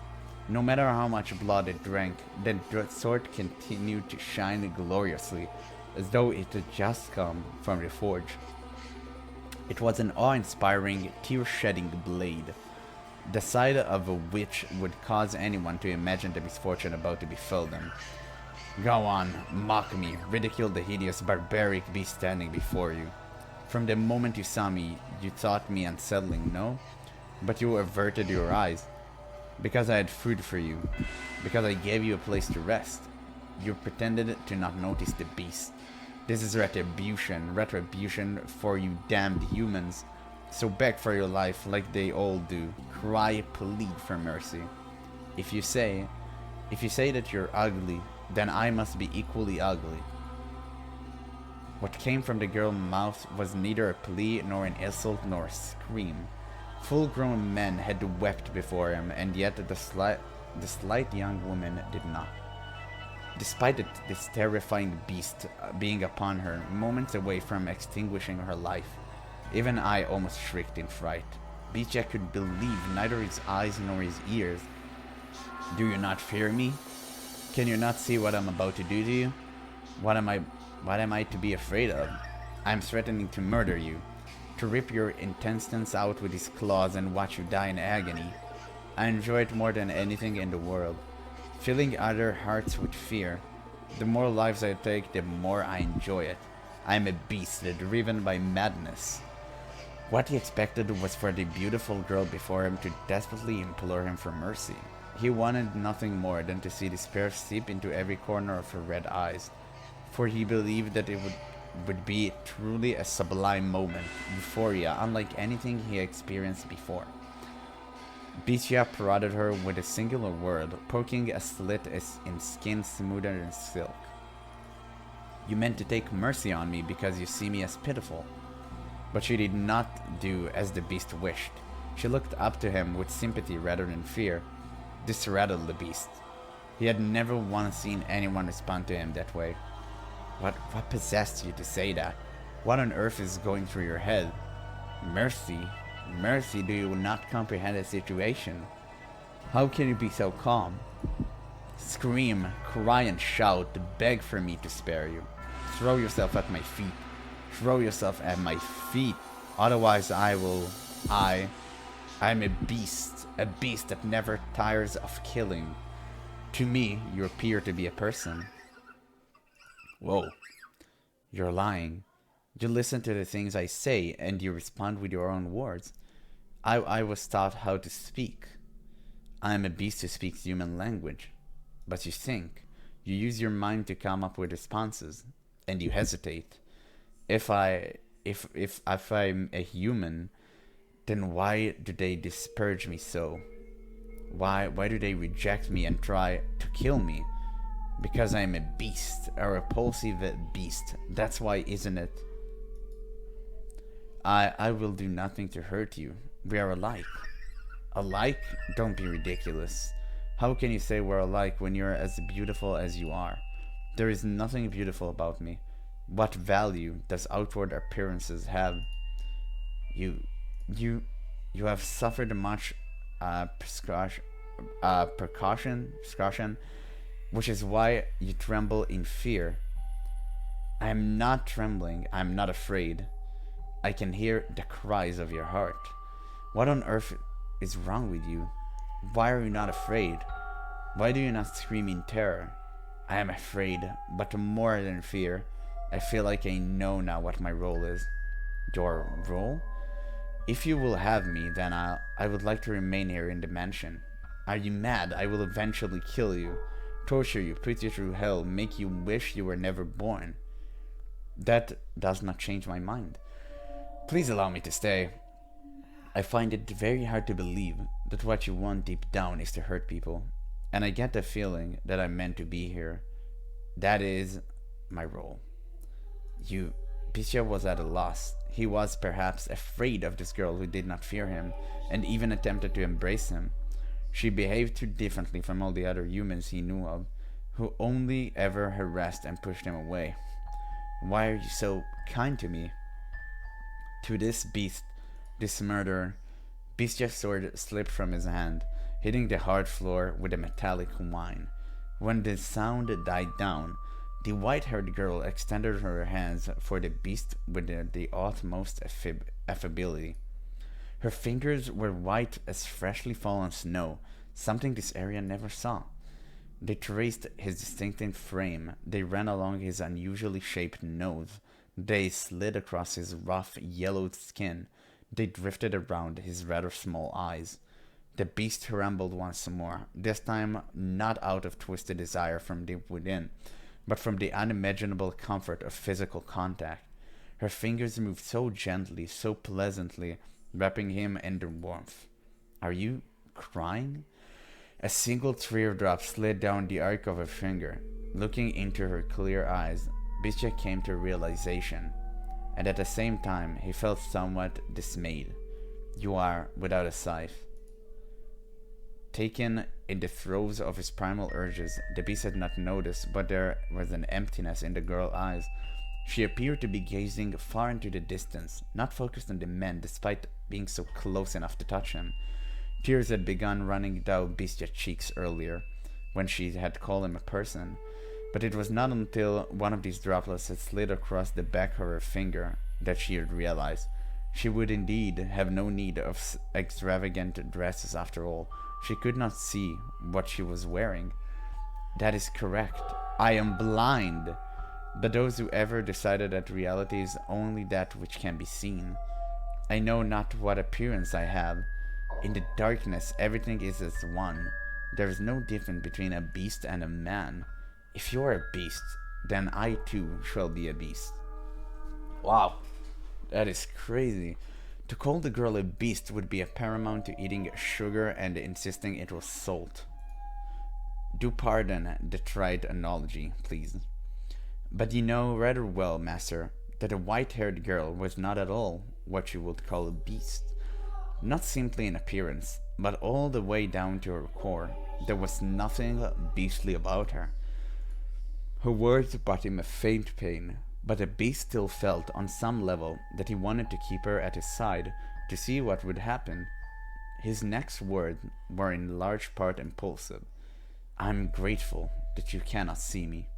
No matter how much blood it drank, the sword continued to shine gloriously, as though it had just come from the forge. It was an awe-inspiring, tear-shedding blade, the sight of which would cause anyone to imagine the misfortune about to befall them. Go on, mock me, ridicule the hideous barbaric beast standing before you. From the moment you saw me, you thought me unsettling, no? But you averted your eyes. Because I had food for you. Because I gave you a place to rest. You pretended to not notice the beast. This is retribution for you damned humans. So beg for your life like they all do. Cry, plead for mercy. If you say that you're ugly, then I must be equally ugly. What came from the girl's mouth was neither a plea nor an insult nor a scream. Full-grown men had wept before him, and yet the slight young woman did not. Despite this terrifying beast being upon her, moments away from extinguishing her life, even I almost shrieked in fright. Bitya could believe neither his eyes nor his ears. Do you not fear me? Can you not see what I'm about to do to you? What am I to be afraid of? I am threatening to murder you, to rip your intestines out with his claws and watch you die in agony. I enjoy it more than anything in the world. Filling other hearts with fear. The more lives I take, the more I enjoy it. I am a beast driven by madness. What he expected was for the beautiful girl before him to desperately implore him for mercy. He wanted nothing more than to see despair seep into every corner of her red eyes, for he believed that it would be truly a sublime moment, euphoria unlike anything he experienced before. Bitya prodded her with a singular word, poking a slit in skin smoother than silk. You meant to take mercy on me because you see me as pitiful. But she did not do as the beast wished. She looked up to him with sympathy rather than fear. This rattled the beast. He had never once seen anyone respond to him that way. What possessed you to say that? What on earth is going through your head? Mercy? Mercy, do you not comprehend the situation? How can you be so calm? Scream, cry and shout, beg for me to spare you. Throw yourself at my feet. Throw yourself at my feet. Otherwise I am a beast that never tires of killing. To me, you appear to be a person. Whoa. You're lying. You listen to the things I say, and you respond with your own words. I was taught how to speak. I am a beast who speaks human language. But you think. You use your mind to come up with responses. And you hesitate. If I'm a human, then why do they disparage me so? Why do they reject me and try to kill me? Because I am a beast, a repulsive beast. That's why, isn't it? I will do nothing to hurt you. We are alike. Alike? Don't be ridiculous. How can you say we're alike when you're as beautiful as you are? There is nothing beautiful about me. What value does outward appearances have? You have suffered much precaution, which is why you tremble in fear. I am not trembling. I am not afraid. I can hear the cries of your heart. What on earth is wrong with you? Why are you not afraid? Why do you not scream in terror? I am afraid, but more than fear. I feel like I know now what my role is. Your role? If you will have me, then I would like to remain here in the mansion. Are you mad? I will eventually kill you, torture you, put you through hell, make you wish you were never born. That does not change my mind. Please allow me to stay. I find it very hard to believe that what you want deep down is to hurt people. And I get the feeling that I'm meant to be here. That is my role. Bitya was at a loss. He was perhaps afraid of this girl who did not fear him, and even attempted to embrace him. She behaved too differently from all the other humans he knew of, who only ever harassed and pushed him away. Why are you so kind to me? To this beast, this murderer, Beastja's sword slipped from his hand, hitting the hard floor with a metallic whine. When the sound died down, the white-haired girl extended her hands for the beast with the utmost affability. Her fingers were white as freshly fallen snow, something this area never saw. They traced his distinctive frame, they ran along his unusually shaped nose, they slid across his rough, yellowed skin, they drifted around his rather small eyes. The beast rumbled once more, this time not out of twisted desire from deep within, but from the unimaginable comfort of physical contact. Her fingers moved so gently, so pleasantly, wrapping him in their warmth. Are you crying? A single teardrop slid down the arc of her finger. Looking into her clear eyes, Bisha came to realization, and at the same time he felt somewhat dismayed. You are without a scythe. Taken in the throes of his primal urges, the beast had not noticed, but there was an emptiness in the girl's eyes. She appeared to be gazing far into the distance, not focused on the man despite being so close enough to touch him. Tears had begun running down Beast's cheeks earlier, when she had called him a person, but it was not until one of these droplets had slid across the back of her finger that she had realized. She would indeed have no need of extravagant dresses after all. She could not see what she was wearing. That is correct. I am blind. But those who ever decided that reality is only that which can be seen. I know not what appearance I have. In the darkness, everything is as one. There is no difference between a beast and a man. If you are a beast, then I too shall be a beast. Wow, that is crazy. To call the girl a beast would be paramount to eating sugar and insisting it was salt. Do pardon the trite analogy, please. But you know rather well, master, that a white-haired girl was not at all what you would call a beast. Not simply in appearance, but all the way down to her core. There was nothing beastly about her. Her words brought him a faint pain, but the beast still felt on some level that he wanted to keep her at his side to see what would happen. His next words were in large part impulsive. I'm grateful that you cannot see me.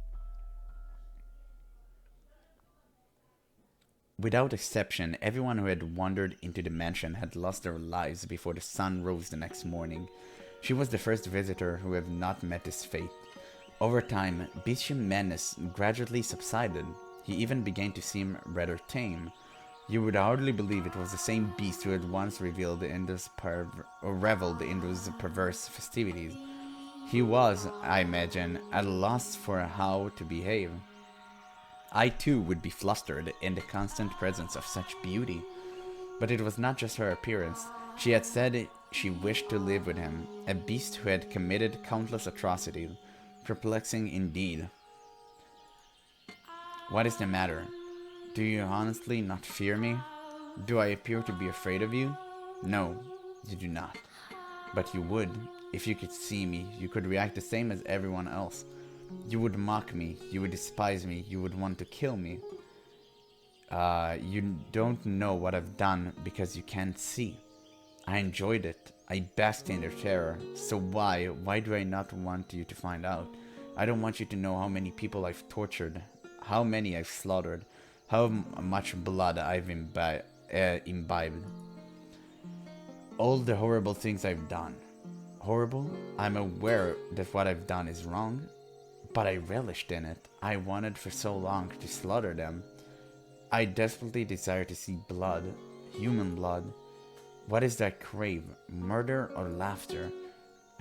Without exception, everyone who had wandered into the mansion had lost their lives before the sun rose the next morning. She was the first visitor who had not met his fate. Over time, Beast's menace gradually subsided. He even began to seem rather tame. You would hardly believe it was the same beast who had once reveled in those perverse festivities. He was, I imagine, at a loss for how to behave. I too would be flustered in the constant presence of such beauty. But it was not just her appearance. She had said she wished to live with him, a beast who had committed countless atrocities. Perplexing indeed. What is the matter? Do you honestly not fear me? Do I appear to be afraid of you? No, you do not. But you would. If you could see me, you could react the same as everyone else. You would mock me, you would despise me, you would want to kill me. You don't know what I've done because you can't see. I enjoyed it. I basked in their terror. So why do I not want you to find out? I don't want you to know how many people I've tortured, how many I've slaughtered, how much blood I've imbibed. All the horrible things I've done. Horrible? I'm aware that what I've done is wrong, but I relished in it. I wanted for so long to slaughter them. I desperately desire to see blood, human blood. What is that crave, murder or laughter?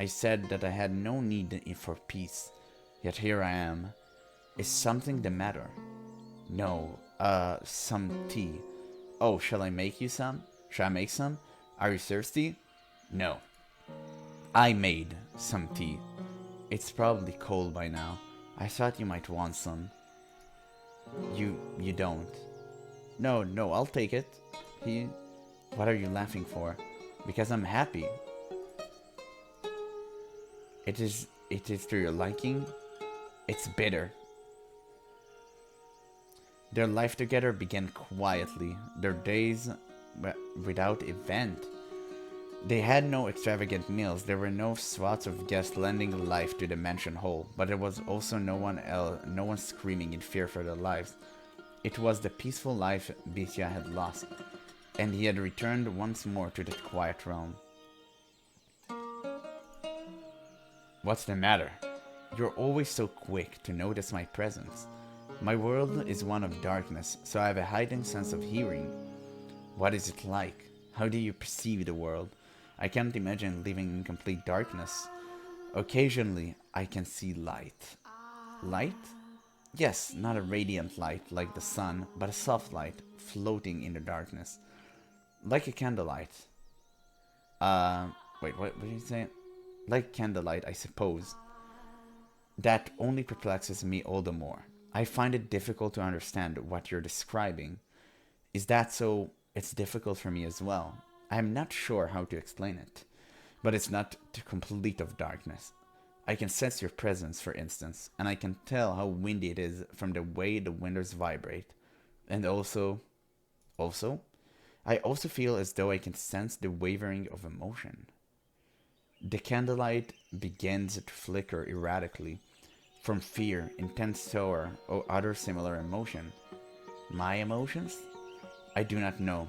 I said that I had no need for peace, yet here I am. Is something the matter? No, some tea. Oh, shall I make you some? Shall I make some? Are you thirsty? No. I made some tea. It's probably cold by now. I thought you might want some. You don't. No, I'll take it. What are you laughing for? Because I'm happy. It is to your liking. It's bitter. Their life together began quietly, their days without event. They had no extravagant meals, there were no swaths of guests lending life to the mansion hall, but there was also no one screaming in fear for their lives. It was the peaceful life Bisya had lost, and he had returned once more to that quiet realm. What's the matter? You're always so quick to notice my presence. My world is one of darkness, so I have a heightened sense of hearing. What is it like? How do you perceive the world? I can't imagine living in complete darkness. Occasionally, I can see light. Light? Yes, not a radiant light like the sun, but a soft light floating in the darkness. Like a candlelight. Wait, what did you say? Like candlelight, I suppose. That only perplexes me all the more. I find it difficult to understand what you're describing. Is that so? It's difficult for me as well. I am not sure how to explain it. But it's not too complete of darkness. I can sense your presence, for instance, and I can tell how windy it is from the way the windows vibrate. And also, I also feel as though I can sense the wavering of emotion. The candlelight begins to flicker erratically from fear, intense sorrow, or other similar emotion. My emotions? I do not know.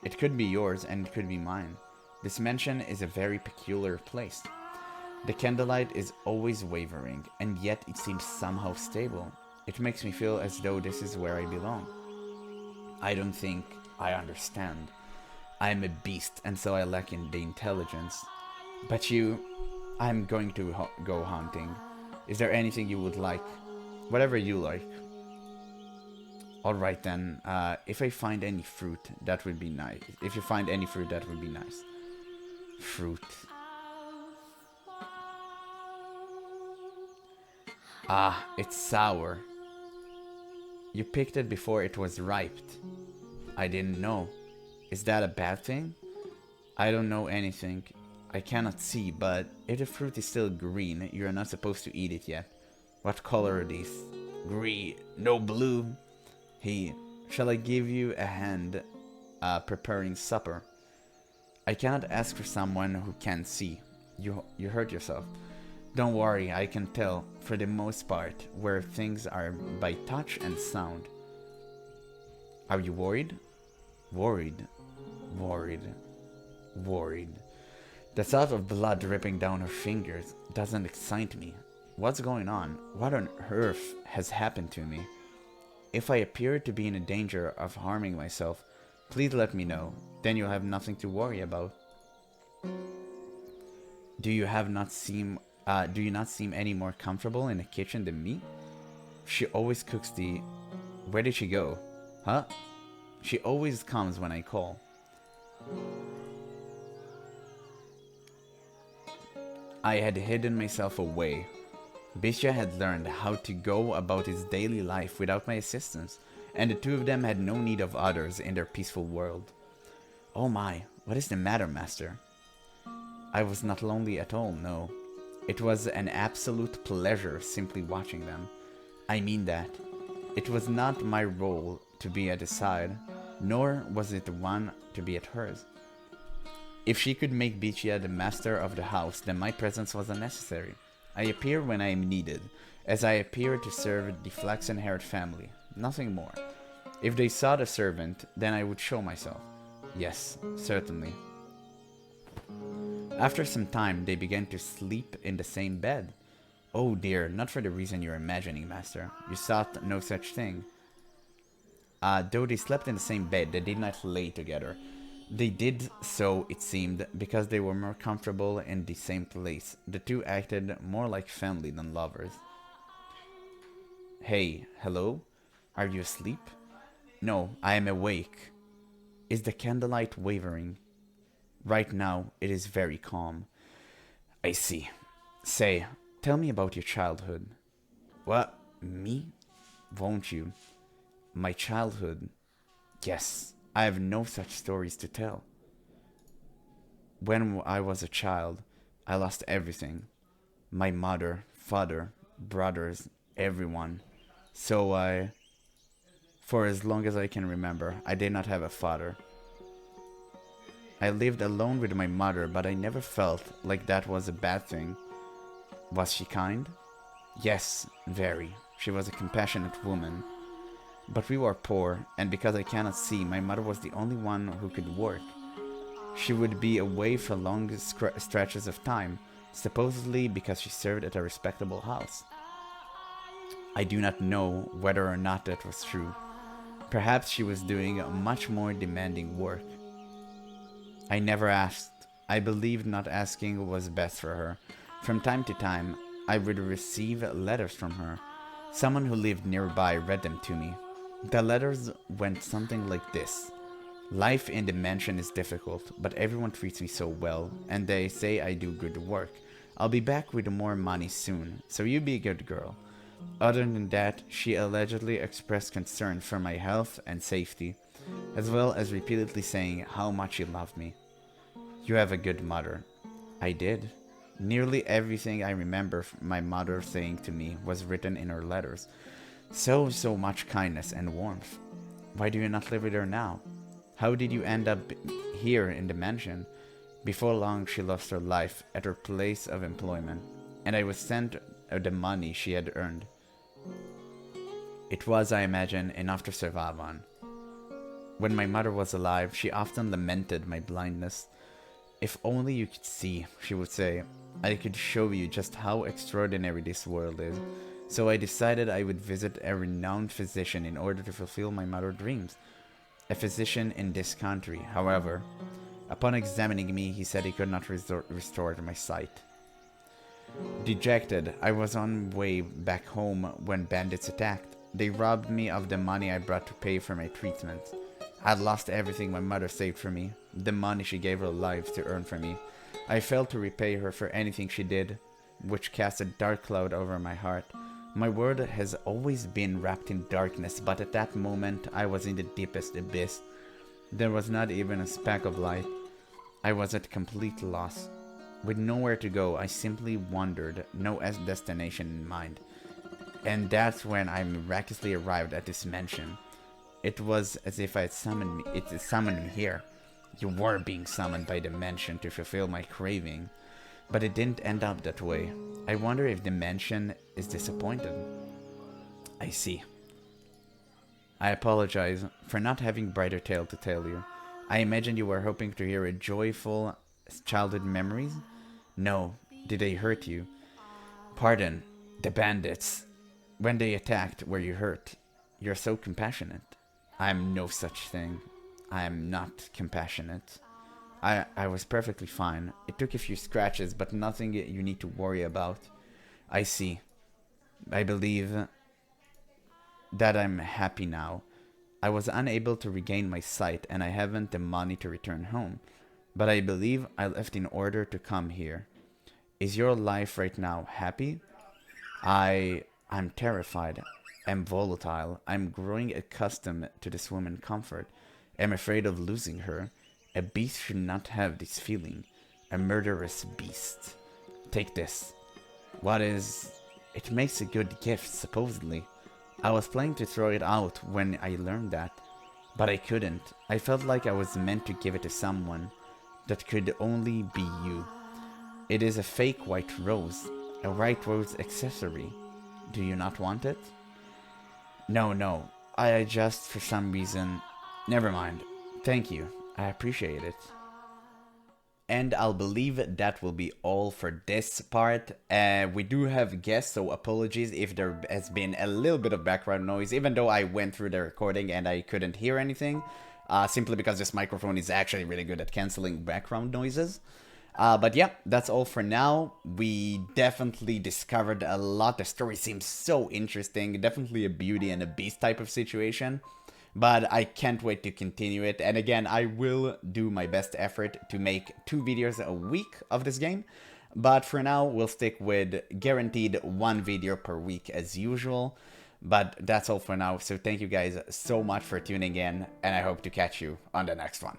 It could be yours and it could be mine. This mansion is a very peculiar place. The candlelight is always wavering, and yet it seems somehow stable. It makes me feel as though this is where I belong. I don't think I understand. I am a beast, and so I lack in the intelligence. But I'm going to go hunting. Is there anything you would like? Whatever you like. Alright then, if I find any fruit, that would be nice. If you find any fruit, that would be nice. Fruit. Ah, it's sour. You picked it before it was ripe. I didn't know. Is that a bad thing? I don't know anything. I cannot see, but if the fruit is still green, you are not supposed to eat it yet. What color are these? Green. No blue. Hey, shall I give you a hand preparing supper? I cannot ask for someone who can't see. You hurt yourself. Don't worry, I can tell, for the most part, where things are by touch and sound. Are you worried? Worried. Worried. Worried. The thought of blood dripping down her fingers doesn't excite me. What's going on? What on earth has happened to me? If I appear to be in danger of harming myself, please let me know. Then you'll have nothing to worry about. Do you not seem any more comfortable in the kitchen than me? She always cooks the... Where did she go? Huh? She always comes when I call. I had hidden myself away. Bisha had learned how to go about his daily life without my assistance, and the two of them had no need of others in their peaceful world. Oh my, what is the matter, master? I was not lonely at all, no. It was an absolute pleasure simply watching them. I mean that. It was not my role to be at his side, nor was it one to be at hers. If she could make Bichia the master of the house, then my presence was unnecessary. I appear when I am needed, as I appear to serve the flaxen-haired family, nothing more. If they saw the servant, then I would show myself. Yes, certainly. After some time, they began to sleep in the same bed. Oh dear, not for the reason you're imagining, master. You sought no such thing. Though they slept in the same bed, they did not lay together. They did so, it seemed, because they were more comfortable in the same place. The two acted more like family than lovers. Hey, hello? Are you asleep? No, I am awake. Is the candlelight wavering? Right now, it is very calm. I see. Say, tell me about your childhood. What? Me? Won't you? My childhood? Yes, I have no such stories to tell. When I was a child, I lost everything. My mother, father, brothers, everyone. So For as long as I can remember, I did not have a father. I lived alone with my mother, but I never felt like that was a bad thing. Was she kind? Yes, very. She was a compassionate woman. But we were poor, and because I cannot see, my mother was the only one who could work. She would be away for long stretches of time, supposedly because she served at a respectable house. I do not know whether or not that was true. Perhaps she was doing much more demanding work. I never asked. I believed not asking was best for her. From time to time, I would receive letters from her. Someone who lived nearby read them to me. The letters went something like this. Life in the mansion is difficult, but everyone treats me so well, and they say I do good work. I'll be back with more money soon, so you be a good girl. Other than that, she allegedly expressed concern for my health and safety, as well as repeatedly saying how much she loved me. You have a good mother. I did. Nearly everything I remember my mother saying to me was written in her letters. So much kindness and warmth. Why do you not live with her now? How did you end up here in the mansion? Before long, she lost her life at her place of employment, and I was sent the money she had earned. It was, I imagine, enough to survive on. When my mother was alive, she often lamented my blindness. If only you could see, she would say, I could show you just how extraordinary this world is. So I decided I would visit a renowned physician in order to fulfill my mother's dreams. A physician in this country, however. Upon examining me, he said he could not restore my sight. Dejected, I was on way back home when bandits attacked. They robbed me of the money I brought to pay for my treatment. I had lost everything my mother saved for me, the money she gave her life to earn for me. I failed to repay her for anything she did, which cast a dark cloud over my heart. My world has always been wrapped in darkness, but at that moment I was in the deepest abyss. There was not even a speck of light. I was at complete loss. With nowhere to go, I simply wandered, no destination in mind. And that's when I miraculously arrived at this mansion. It was as if it summoned me here. You were being summoned by the mansion to fulfill my craving. But it didn't end up that way. I wonder if the mansion is disappointed. I see. I apologize for not having brighter tale to tell you. I imagine you were hoping to hear a joyful childhood memories? No. Did they hurt you? Pardon. The bandits. When they attacked, were you hurt? You're so compassionate. I'm no such thing. I am not compassionate. I was perfectly fine. It took a few scratches, but nothing you need to worry about. I see. I believe that I'm happy now. I was unable to regain my sight, and I haven't the money to return home. But I believe I left in order to come here. Is your life right now happy? I'm terrified. I'm volatile. I'm growing accustomed to this woman's comfort. I'm afraid of losing her. A beast should not have this feeling. A murderous beast. Take this. What is... It makes a good gift, supposedly. I was planning to throw it out when I learned that. But I couldn't. I felt like I was meant to give it to someone. That could only be you. It is a fake white rose. A white rose accessory. Do you not want it? No. I just, for some reason... Never mind. Thank you. I appreciate it. And I'll believe that will be all for this part. We do have guests, so apologies if there has been a little bit of background noise, even though I went through the recording and I couldn't hear anything, simply because this microphone is actually really good at canceling background noises. But yeah, that's all for now. We definitely discovered a lot. The story seems so interesting. Definitely a Beauty and a Beast type of situation. But I can't wait to continue it. And again, I will do my best effort to make 2 videos a week of this game. But for now, we'll stick with guaranteed 1 video per week as usual. But that's all for now. So thank you guys so much for tuning in. And I hope to catch you on the next one.